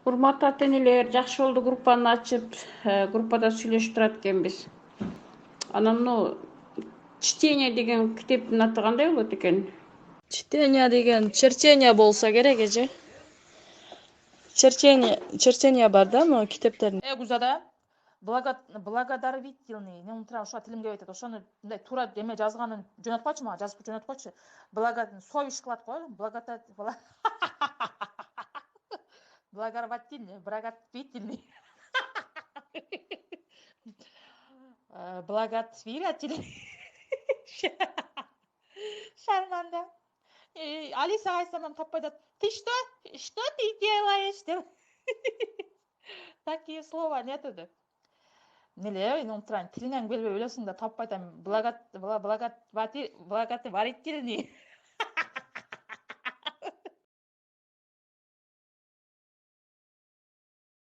Урматтуу ата-энелер, жакшы болду группаны ачып, группада сүйлөшүп турат экенбиз. Анан чтение деген китептин аты кандай болот экен? Чтение деген черчение болсо керек эже. Черчение бар да, могу китептердин. Гүлзада благодарительный. Мен унутурам, ошо тилим келбей атат. Ошону мындай туура эме жазганын жөнөткөчү, мага жазып жөнөткөчү. Совиш кылат го. Благовательный. Благотворитель. Шарманда. Алиса айтсам таппай атат. Ты что? Что ты делаешь? Деп. Такие слова нету деп. Неле, унутурам, тилинен билбей өлөсүң да таппай атам. Благотворительный.